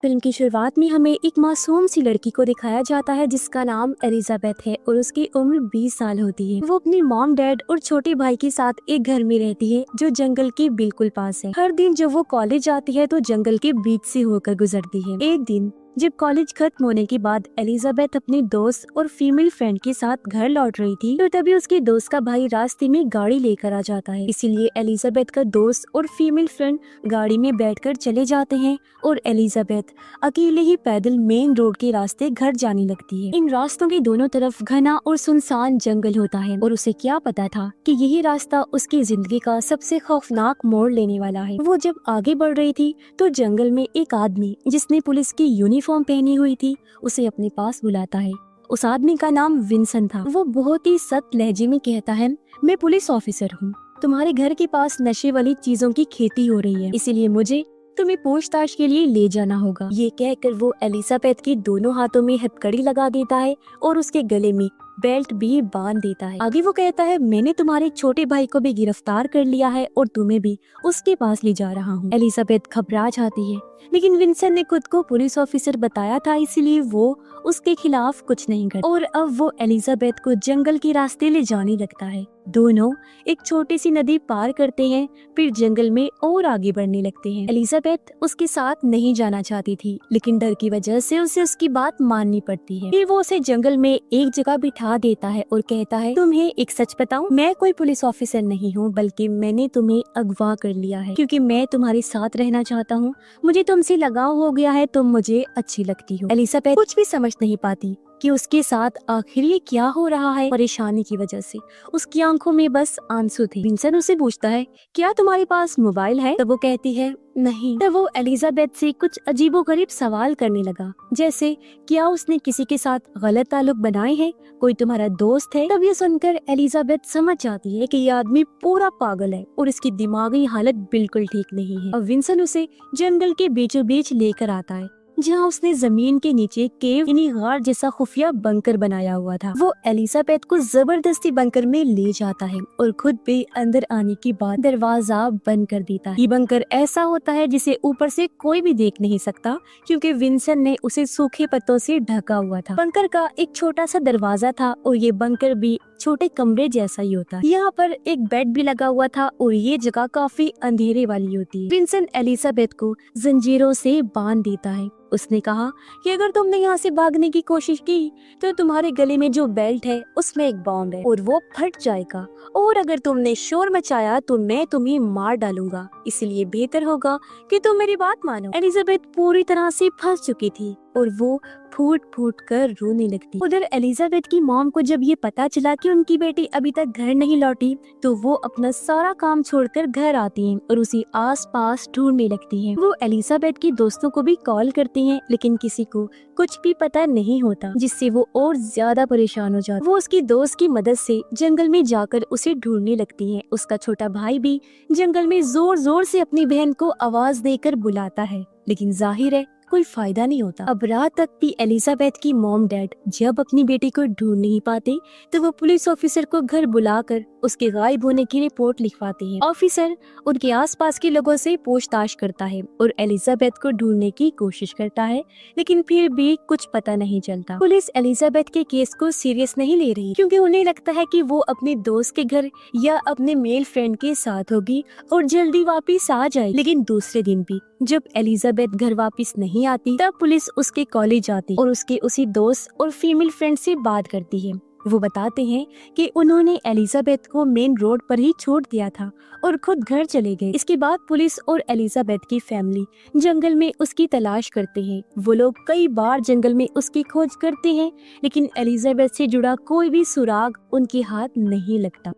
Film की शुरुआत में हमें एक मासूम सी लड़की को दिखाया जाता है जिसका नाम एलिजाबेथ है और उसकी उम्र 20 साल होती है। वो अपनी मॉम, डैड और छोटे भाई के साथ एक घर में रहती है जो जंगल के बिल्कुल पास है। हर दिन जब वो कॉलेज जाती है तो जंगल के बीच से होकर गुजरती है। एक दिन जब कॉलेज खत्म होने के बाद एलिजाबेथ अपने दोस्त और फीमेल फ्रेंड के साथ घर लौट रही थी तो तभी उसके दोस्त का भाई रास्ते में गाड़ी लेकर आ जाता है। इसीलिए एलिजाबेथ का दोस्त और फीमेल फ्रेंड गाड़ी में बैठकर चले जाते हैं और एलिजाबेथ अकेले ही पैदल मेन रोड के रास्ते घर जाने लगती है। इन रास्तों के दोनों तरफ घना और सुनसान जंगल होता है और उसे क्या पता था कि यही रास्ता उसकी जिंदगी का सबसे खौफनाक मोड़ लेने वाला है। वो जब आगे बढ़ रही थी तो जंगल में एक आदमी जिसने पुलिस की यूनिफॉर्म पहनी हुई थी उसे अपने पास बुलाता है। उस आदमी का नाम विंसन था। वो बहुत ही सख्त लहजे में कहता है, मैं पुलिस ऑफिसर हूँ। तुम्हारे घर के पास नशे वाली चीजों की खेती हो रही है, इसीलिए मुझे तुम्हें पूछताछ के लिए ले जाना होगा। ये कहकर वो एलिजाबेथ के दोनों हाथों में हथकड़ी लगा देता है और उसके गले में बेल्ट भी बांध देता है। आगे वो कहता है, मैंने तुम्हारे छोटे भाई को भी गिरफ्तार कर लिया है और तुम्हें भी उसके पास ले जा रहा हूँ। एलिजाबेथ घबरा जाती है, लेकिन विंसन ने खुद को पुलिस ऑफिसर बताया था, इसलिए वो उसके खिलाफ कुछ नहीं करता और अब वो एलिजाबेथ को जंगल के रास्ते ले जाने लगता है। दोनों एक छोटी सी नदी पार करते हैं, फिर जंगल में और आगे बढ़ने लगते हैं। एलिजाबेथ उसके साथ नहीं जाना चाहती थी, लेकिन डर की वजह से उसे उसकी बात माननी पड़ती है। फिर वो उसे जंगल में एक जगह बिठा देता है और कहता है, तुम्हें एक सच बताऊं, मैं कोई पुलिस ऑफिसर नहीं हूँ, बल्कि मैंने तुम्हें अगवा कर लिया है क्योंकि मैं तुम्हारे साथ रहना चाहता हूँ। मुझे तुमसे लगाव हो गया है, तुम मुझे अच्छी लगती हो। एलिजाबेथ कुछ भी समझ नहीं पाती कि उसके साथ आखिर ये क्या हो रहा है। परेशानी की वजह से उसकी आंखों में बस आंसू थे। विंसन उसे पूछता है, क्या तुम्हारे पास मोबाइल है? तब वो कहती है, नहीं। तब वो एलिजाबेथ से कुछ अजीबोगरीब सवाल करने लगा, जैसे क्या उसने किसी के साथ गलत ताल्लुक बनाए हैं, कोई तुम्हारा दोस्त है? तब ये सुनकर एलिजाबेथ समझ जाती है कि ये आदमी पूरा पागल है और इसकी दिमागी हालत बिल्कुल ठीक नहीं है। अब विंसन उसे जंगल के बीचों बीच लेकर आता है जहाँ उसने जमीन के नीचे केव यानी गार जैसा खुफिया बंकर बनाया हुआ था। वो एलिजाबेथ को जबरदस्ती बंकर में ले जाता है और खुद भी अंदर आने के बाद दरवाजा बंद कर देता है। ये बंकर ऐसा होता है जिसे ऊपर से कोई भी देख नहीं सकता क्योंकि विंसन ने उसे सूखे पत्तों से ढका हुआ था। बंकर का एक छोटा सा दरवाजा था और ये बंकर भी छोटे कमरे जैसा ही होता है। यहाँ पर एक बेड भी लगा हुआ था और ये जगह काफी अंधेरे वाली होती है। विंसन एलिजाबेथ को जंजीरों से बांध देता है। उसने कहा कि अगर तुमने यहाँ से भागने की कोशिश की तो तुम्हारे गले में जो बेल्ट है उसमें एक बॉम्ब है और वो फट जाएगा, और अगर तुमने शोर मचाया तो मैं तुम्हें मार डालूंगा, इसलिए बेहतर होगा कि तुम मेरी बात मानो। एलिजाबेथ पूरी तरह से फंस चुकी थी और वो फूट फूट कर रोने लगती। उधर एलिजाबेथ की मॉम को जब ये पता चला कि उनकी बेटी अभी तक घर नहीं लौटी तो वो अपना सारा काम छोड़कर घर आती हैं और उसी आसपास ढूंढने लगती हैं। वो एलिजाबेथ की दोस्तों को भी कॉल करती हैं, लेकिन किसी को कुछ भी पता नहीं होता, जिससे वो और ज्यादा परेशान हो जाती। वो उसकी दोस्त की मदद से जंगल में जाकर उसे ढूंढने लगती हैं। उसका छोटा भाई भी जंगल में जोर जोर से अपनी बहन को आवाज देकर बुलाता है, लेकिन जाहिर है कोई फायदा नहीं होता। अब रात तक भी एलिजाबेथ की मॉम डैड जब अपनी बेटी को ढूंढ नहीं पाते तो वो पुलिस ऑफिसर को घर बुलाकर उसके गायब होने की रिपोर्ट लिखवाते हैं। ऑफिसर उनके आसपास के लोगों से पूछताछ करता है और एलिजाबेथ को ढूंढने की कोशिश करता है, लेकिन फिर भी कुछ पता नहीं चलता। पुलिस एलिजाबेथ के केस को सीरियस नहीं ले रही क्योंकि उन्हें लगता है कि वो अपने दोस्त के घर या अपने मेल फ्रेंड के साथ होगी और जल्दी वापिस आ जाए। लेकिन दूसरे दिन भी जब एलिजाबेथ घर वापस नहीं आती तब पुलिस उसके कॉलेज आती और उसके उसी दोस्त और फीमेल फ्रेंड से बात करती है। वो बताते हैं कि उन्होंने एलिजाबेथ को मेन रोड पर ही छोड़ दिया था और खुद घर चले गए। इसके बाद पुलिस और एलिजाबेथ की फैमिली जंगल में उसकी तलाश करते हैं। वो लोग कई बार जंगल में उसकी खोज करते हैं, लेकिन एलिजाबेथ से जुड़ा कोई भी सुराग उनके हाथ नहीं लगता।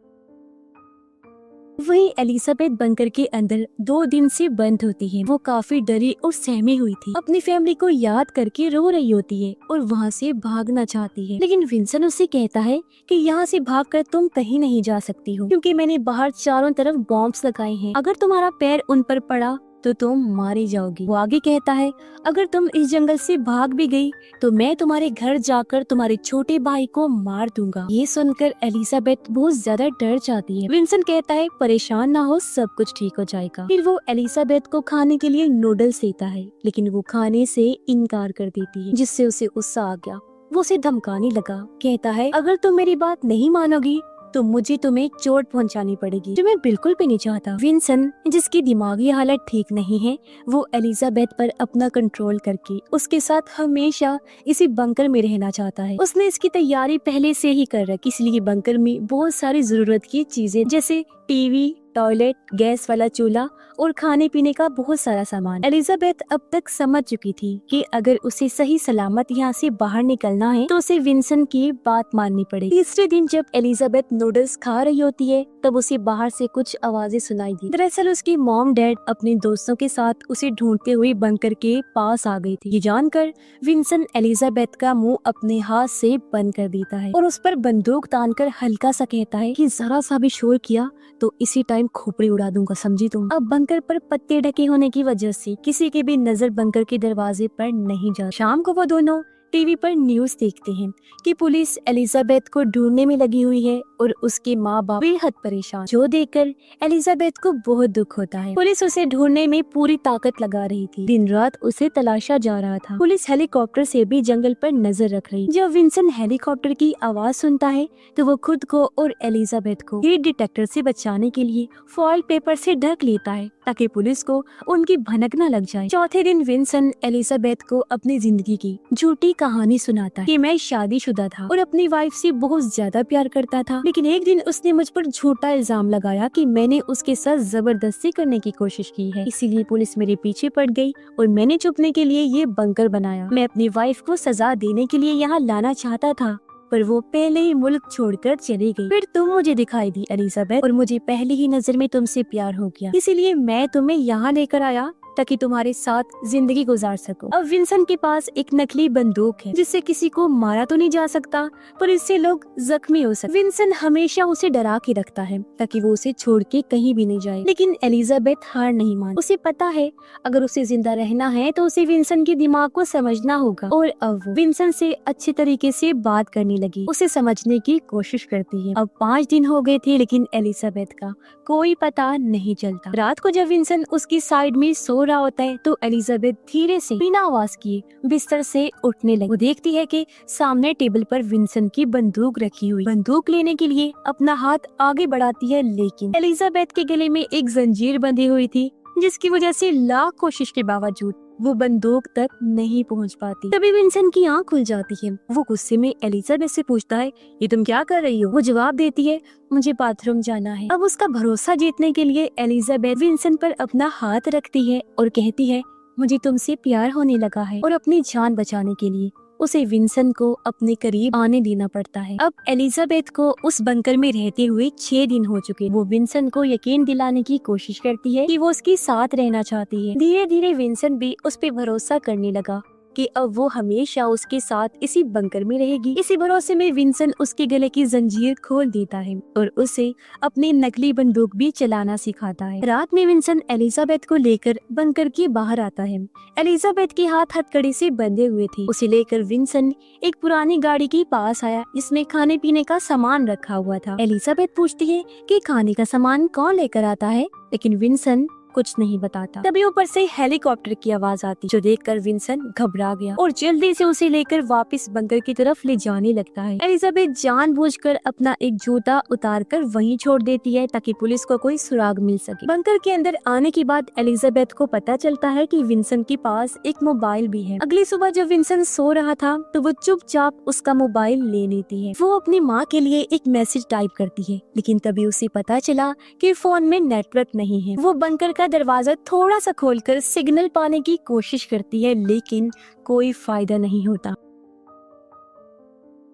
वहीं एलिजाबेथ बंकर के अंदर 2 दिन से बंद होती है। वो काफी डरी और सहमी हुई थी, अपनी फैमिली को याद करके रो रही होती है और वहाँ से भागना चाहती है, लेकिन विंसन उससे कहता है कि यहाँ से भागकर तुम कहीं नहीं जा सकती हो क्योंकि मैंने बाहर चारों तरफ बॉम्ब्स लगाए हैं। अगर तुम्हारा पैर उन पर पड़ा तो तुम मारी जाओगी। वो आगे कहता है, अगर तुम इस जंगल से भाग भी गई तो मैं तुम्हारे घर जाकर तुम्हारे छोटे भाई को मार दूंगा। ये सुनकर एलिजाबेथ बहुत ज्यादा डर जाती है। विंसन कहता है, परेशान ना हो, सब कुछ ठीक हो जाएगा। फिर वो एलिजाबेथ को खाने के लिए नूडल्स देता है, लेकिन वो खाने से इनकार कर देती है, जिससे उसे गुस्सा आ गया। वो उसे धमकाने लगा, कहता है, अगर तुम मेरी बात नहीं मानोगी तो मुझे तुम्हें चोट पहुंचानी पड़ेगी, जो मैं बिल्कुल भी नहीं चाहता। विंसन, जिसकी दिमागी हालत ठीक नहीं है, वो एलिजाबेथ पर अपना कंट्रोल करके उसके साथ हमेशा इसी बंकर में रहना चाहता है। उसने इसकी तैयारी पहले से ही कर रखी, इसलिए बंकर में बहुत सारी जरूरत की चीजें जैसे टीवी, टॉयलेट, गैस वाला चूल्हा और खाने पीने का बहुत सारा सामान। एलिजाबेथ अब तक समझ चुकी थी कि अगर उसे सही सलामत यहाँ से बाहर निकलना है तो उसे विंसन की बात माननी पड़ेगी। तीसरे दिन जब एलिजाबेथ नूडल्स खा रही होती है तब उसे बाहर से कुछ आवाजें सुनाई दी। दरअसल उसकी मॉम डैड अपने दोस्तों के साथ उसे ढूंढते हुए बंकर के पास आ गई थी। ये जानकर विंसन एलिजाबेथ का मुंह अपने हाथ से बंद कर देता है और उस पर बंदूक तानकर हल्का सा कहता है कि जरा सा भी शोर किया तो इसी टाइम खोपड़ी उड़ा दूंगा, समझी तुम। अब बंकर पर पत्ते ढके होने की वजह से किसी की भी नजर बंकर के दरवाजे पर नहीं जा। शाम को वो दोनों टीवी पर न्यूज देखते हैं कि पुलिस एलिजाबेथ को ढूंढने में लगी हुई है और उसके माँ बाप बेहद परेशान, जो देखकर एलिजाबेथ को बहुत दुख होता है। पुलिस उसे ढूंढने में पूरी ताकत लगा रही थी, दिन रात उसे तलाशा जा रहा था। पुलिस हेलीकॉप्टर से भी जंगल पर नजर रख रही। जब विंसन हेलीकॉप्टर की आवाज सुनता है तो वो खुद को और एलिजाबेथ को हीट डिटेक्टर से बचाने के लिए फॉइल पेपर से ढक लेता है ताकि पुलिस को उनकी भनक न लग जाए। चौथे दिन विंसन एलिजाबेथ को अपनी जिंदगी की झूठी कहानी सुनाता है कि मैं शादीशुदा था और अपनी वाइफ से बहुत ज्यादा प्यार करता था, लेकिन एक दिन उसने मुझ पर झूठा इल्जाम लगाया कि मैंने उसके साथ जबरदस्ती करने की कोशिश की है, इसीलिए पुलिस मेरे पीछे पड़ गई और मैंने छुपने के लिए ये बंकर बनाया। मैं अपनी वाइफ को सजा देने के लिए यहाँ लाना चाहता था पर वो पहले ही मुल्क छोड़कर चली गई। फिर तुम मुझे दिखाई दी एलिजाबेथ और मुझे पहली ही नजर में तुमसे प्यार हो गया, इसीलिए मैं तुम्हें यहाँ लेकर आया ताकि तुम्हारे साथ जिंदगी गुजार सको। अब विंसन के पास एक नकली बंदूक है जिससे किसी को मारा तो नहीं जा सकता पर इससे लोग जख्मी हो सकते। विंसन हमेशा उसे डरा के रखता है ताकि वो उसे छोड़ के कहीं भी नहीं जाए, लेकिन एलिजाबेथ हार नहीं मान। उसे पता है अगर उसे जिंदा रहना है तो उसे विंसन के दिमाग को समझना होगा और अब वो विंसन से अच्छे तरीके से बात करने लगी, उसे समझने की कोशिश करती है। अब 5 दिन हो गए थे लेकिन एलिजाबेथ का कोई पता नहीं चलता। रात को जब विंसन उसकी साइड में सो रहा होता है तो एलिजाबेथ धीरे से बिना आवाज किए बिस्तर से उठने लगी। वो देखती है कि सामने टेबल पर विंसन की बंदूक रखी हुई। बंदूक लेने के लिए अपना हाथ आगे बढ़ाती है लेकिन एलिजाबेथ के गले में एक जंजीर बंधी हुई थी जिसकी वजह से लाख कोशिश के बावजूद वो बंदूक तक नहीं पहुंच पाती। तभी विंसन की आंख खुल जाती है। वो गुस्से में एलिजाबेथ से पूछता है, ये तुम क्या कर रही हो? वो जवाब देती है, मुझे बाथरूम जाना है। अब उसका भरोसा जीतने के लिए एलिजाबेथ विंसन पर अपना हाथ रखती है और कहती है, मुझे तुमसे प्यार होने लगा है। और अपनी जान बचाने के लिए उसे विंसन को अपने करीब आने देना पड़ता है। अब एलिजाबेथ को उस बंकर में रहते हुए 6 दिन हो चुके। वो विंसन को यकीन दिलाने की कोशिश करती है कि वो उसके साथ रहना चाहती है। धीरे धीरे विंसन भी उस पे भरोसा करने लगा कि अब वो हमेशा उसके साथ इसी बंकर में रहेगी। इसी भरोसे में विंसन उसके गले की जंजीर खोल देता है और उसे अपनी नकली बंदूक भी चलाना सिखाता है। रात में विंसन एलिजाबेथ को लेकर बंकर के बाहर आता है। एलिजाबेथ के हाथ हथकड़ी से बंधे हुए थे। उसे लेकर विंसन एक पुरानी गाड़ी के पास आया जिसमें खाने पीने का सामान रखा हुआ था। एलिजाबेथ पूछती है कि खाने का सामान कौन लेकर आता है, लेकिन विंसन कुछ नहीं बताता। तभी ऊपर से हेलीकॉप्टर की आवाज आती जो देखकर विंसन घबरा गया और जल्दी से उसे लेकर वापस बंकर की तरफ ले जाने लगता है। एलिजाबेथ जानबूझकर अपना एक जूता उतारकर वहीं छोड़ देती है ताकि पुलिस को कोई सुराग मिल सके। बंकर के अंदर आने के बाद एलिजाबेथ को पता चलता है कि विंसन के पास एक मोबाइल भी है। अगली सुबह जब विंसन सो रहा था तो वो चुपचाप उसका मोबाइल ले लेती है। वो अपनी माँ के लिए एक मैसेज टाइप करती है लेकिन तभी उसे पता चला कि फोन में नेटवर्क नहीं है। वो बंकर का दरवाजा थोड़ा सा खोलकर सिग्नल पाने की कोशिश करती है लेकिन कोई फायदा नहीं होता,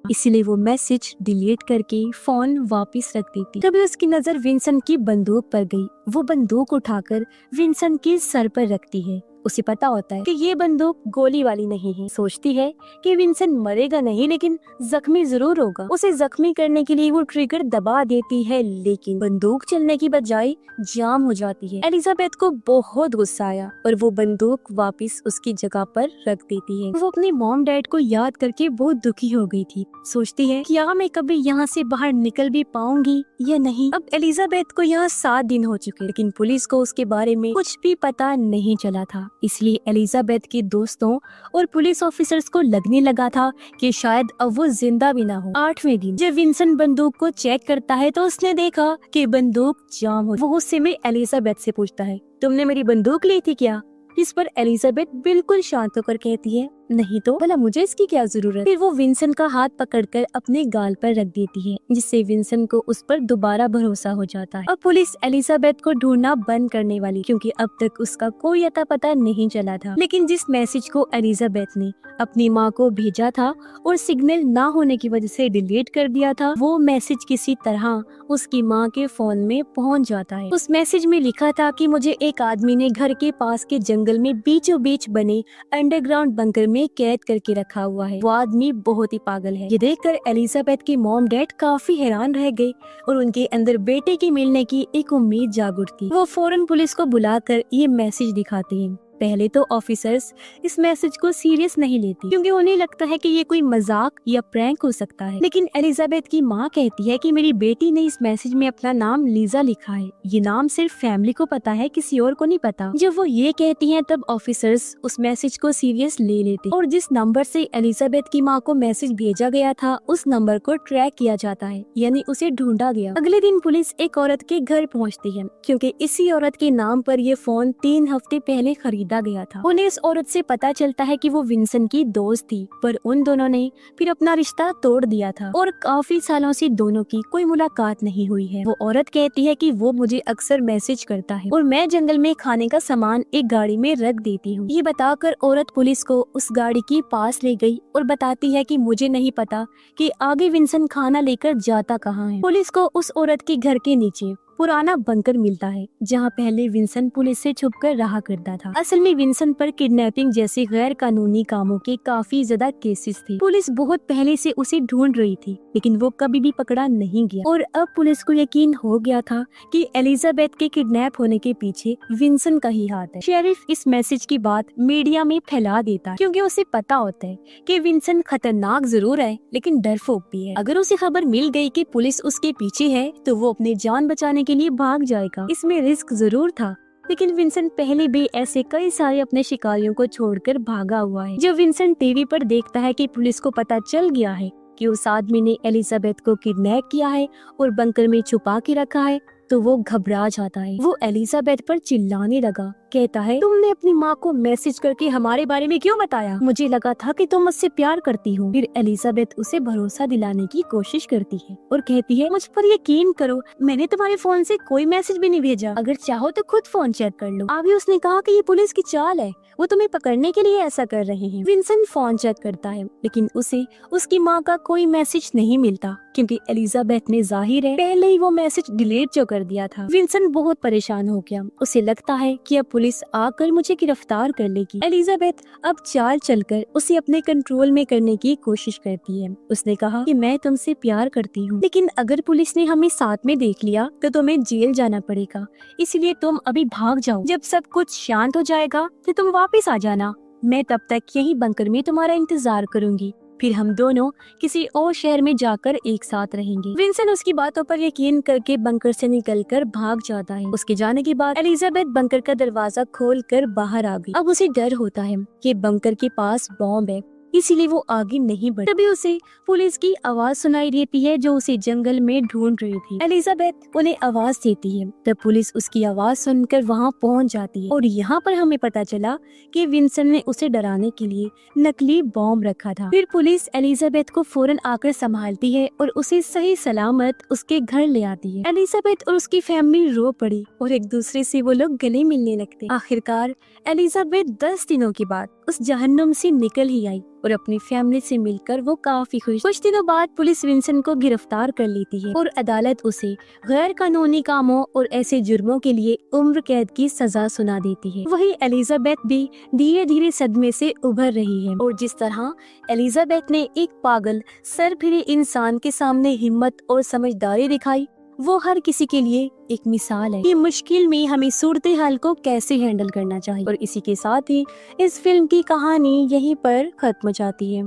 इसलिए वो मैसेज डिलीट करके फोन वापस रख देती। तभी उसकी नजर विंसन की बंदूक पर गई। वो बंदूक उठाकर विंसन के सर पर रखती है उसे पता होता है कि ये बंदूक गोली वाली नहीं है। सोचती है कि विंसेंट मरेगा नहीं लेकिन जख्मी जरूर होगा। उसे जख्मी करने के लिए वो ट्रिगर दबा देती है, लेकिन बंदूक चलने की बजाय जाम हो जाती है। एलिजाबेथ को बहुत गुस्सा आया और वो बंदूक वापस उसकी जगह पर रख देती है। वो अपने मॉम डैड को याद करके बहुत दुखी हो गई थी। सोचती है क्या मैं कभी यहाँ से बाहर निकल भी पाऊंगी या नहीं। अब एलिजाबेथ को यहाँ 7 दिन हो चुके, लेकिन पुलिस को उसके बारे में कुछ भी पता नहीं चला था। इसलिए एलिजाबेथ के दोस्तों और पुलिस ऑफिसर्स को लगने लगा था कि शायद अब वो जिंदा भी ना हो। 8वें दिन जब विंसेंट बंदूक को चेक करता है तो उसने देखा कि बंदूक जाम हो। वो गुस्से में एलिजाबेथ से पूछता है, तुमने मेरी बंदूक ली थी क्या? इस पर एलिजाबेथ बिल्कुल शांत होकर कहती है, नहीं तो भला मुझे इसकी क्या जरूरत। फिर वो विंसेंट का हाथ पकड़कर अपने गाल पर रख देती है, जिससे विंसेंट को उस पर दोबारा भरोसा हो जाता है। अब पुलिस एलिजाबेथ को ढूंढना बंद करने वाली, क्योंकि अब तक उसका कोई अता पता नहीं चला था। लेकिन जिस मैसेज को एलिजाबेथ ने अपनी माँ को भेजा था और सिग्नल ना होने की वजह से डिलीट कर दिया था, वो मैसेज किसी तरह उसकी माँ के फोन में पहुँच जाता है। उस मैसेज में लिखा था कि मुझे एक आदमी ने घर के पास के जंगल में बीचों बीच बने अंडरग्राउंड बंकर में कैद करके रखा हुआ है। वो आदमी बहुत ही पागल है। ये देखकर एलिजाबेथ के मॉम डैड काफी हैरान रह गए और उनके अंदर बेटे के मिलने की एक उम्मीद जाग उठती। वो फौरन पुलिस को बुलाकर ये मैसेज दिखाते हैं। पहले तो ऑफिसर्स इस मैसेज को सीरियस नहीं लेती, क्योंकि उन्हें लगता है कि ये कोई मजाक या प्रैंक हो सकता है। लेकिन एलिजाबेथ की माँ कहती है कि मेरी बेटी ने इस मैसेज में अपना नाम लीजा लिखा है। ये नाम सिर्फ फैमिली को पता है, किसी और को नहीं पता। जब वो ये कहती हैं तब ऑफिसर्स उस मैसेज को सीरियस ले लेते और जिस नंबर से एलिजाबेथ की माँ को मैसेज भेजा गया था उस नंबर को ट्रैक किया जाता है, यानी उसे ढूंढा गया। अगले दिन पुलिस एक औरत के घर पहुँचती है, क्योंकि इसी औरत के नाम पर ये फोन 3 हफ्ते पहले खरीदा गया था। उन्हें इस औरत से पता चलता है कि वो विंसेंट की दोस्त थी, पर उन दोनों ने फिर अपना रिश्ता तोड़ दिया था और काफी सालों से दोनों की कोई मुलाकात नहीं हुई है। वो औरत कहती है कि वो मुझे अक्सर मैसेज करता है और मैं जंगल में खाने का सामान एक गाड़ी में रख देती हूँ। ये बताकर औरत पुलिस को उस गाड़ी के पास ले गई और बताती है कि मुझे नहीं पता कि आगे विंसेंट खाना लेकर जाता कहाँ है। पुलिस को उस औरत के घर के नीचे पुराना बंकर मिलता है, जहां पहले विंसेंट पुलिस से छुपकर रहा करता था। असल में विंसेंट पर किडनैपिंग जैसे गैर कानूनी कामों के काफी ज्यादा केसेस थे। पुलिस बहुत पहले से उसे ढूंढ रही थी, लेकिन वो कभी भी पकड़ा नहीं गया। और अब पुलिस को यकीन हो गया था कि एलिजाबेथ के किडनैप होने के पीछे विंसेंट का ही हाथ है। शेरिफ इस मैसेज की बात मीडिया में फैला देता है, क्योंकि उसे पता होता है कि विंसेंट खतरनाक जरूर है लेकिन डरपोक भी है। अगर उसे खबर मिल गई कि पुलिस उसके पीछे है तो वो अपनी जान बचाने के लिए भाग जाएगा। इसमें रिस्क जरूर था, लेकिन विंसेंट पहले भी ऐसे कई सारे अपने शिकारियों को छोड़कर भागा हुआ है। जब विंसेंट टीवी पर देखता है कि पुलिस को पता चल गया है कि उस आदमी ने एलिजाबेथ को किडनैप किया है और बंकर में छुपा के रखा है, तो वो घबरा जाता है। वो एलिजाबेथ पर चिल्लाने लगा, कहता है तुमने अपनी माँ को मैसेज करके हमारे बारे में क्यों बताया? मुझे लगा था कि तुम मुझसे प्यार करती हो। फिर एलिजाबेथ उसे भरोसा दिलाने की कोशिश करती है और कहती है मुझ पर यकीन करो, मैंने तुम्हारे फोन से कोई मैसेज भी नहीं भेजा। अगर चाहो तो खुद फोन चेक कर लो। अभी उसने कहा कि ये पुलिस की चाल है, वो तुम्हें पकड़ने के लिए ऐसा कर रहे हैं। विंसेंट फोन चेक करता है, लेकिन उसे उसकी माँ का कोई मैसेज नहीं मिलता, क्योंकि एलिजाबेथ ने जाहिर है पहले ही वो मैसेज डिलीट जो कर दिया था। विंसेंट बहुत परेशान हो गया। उसे लगता है कि अब पुलिस आकर मुझे गिरफ्तार कर लेगी। एलिजाबेथ अब चाल चलकर उसे अपने कंट्रोल में करने की कोशिश करती है। उसने कहा कि मैं तुमसे प्यार करती हूँ, लेकिन अगर पुलिस ने हमें साथ में देख लिया तो तुम्हें जेल जाना पड़ेगा, इसलिए तुम अभी भाग जाओ। जब सब कुछ शांत हो जाएगा तो तुम वापस आ जाना। मैं तब तक यही बंकर में तुम्हारा इंतजार करूंगी, फिर हम दोनों किसी और शहर में जाकर एक साथ रहेंगे। विंसेंट उसकी बातों पर यकीन करके बंकर से निकलकर भाग जाता है। उसके जाने के बाद एलिजाबेथ बंकर का दरवाजा खोलकर बाहर आ गई। अब उसे डर होता है कि बंकर के पास बॉम्ब है, इसीलिए वो आगे नहीं बढ़। तभी उसे पुलिस की आवाज सुनाई देती है जो उसे जंगल में ढूंढ रही थी। एलिजाबेथ उन्हें आवाज देती है, तब पुलिस उसकी आवाज सुनकर वहां पहुंच जाती है और यहाँ पर हमें पता चला कि विंसेंट ने उसे डराने के लिए नकली बॉम्ब रखा था। फिर पुलिस एलिजाबेथ को फौरन आकर संभालती है और उसे सही सलामत उसके घर ले आती है। एलिजाबेथ और उसकी फैमिली रो पड़ी और एक दूसरे से वो लोग गले मिलने लगते। आखिरकार एलिजाबेथ 10 दिनों के बाद उस जहन्नुम से निकल ही आई और अपनी फैमिली से मिलकर वो काफी खुश। कुछ दिनों बाद पुलिस विंसेंट को गिरफ्तार कर लेती है और अदालत उसे गैर कानूनी कामों और ऐसे जुर्मों के लिए उम्र कैद की सजा सुना देती है। वहीं एलिजाबेथ भी धीरे धीरे सदमे से उभर रही है और जिस तरह एलिजाबेथ ने एक पागल सरफिरे इंसान के सामने हिम्मत और समझदारी दिखाई, वो हर किसी के लिए एक मिसाल है कि मुश्किल में हमें सूरत हाल को कैसे हैंडल करना चाहिए। और इसी के साथ ही इस फिल्म की कहानी यहीं पर खत्म हो जाती है।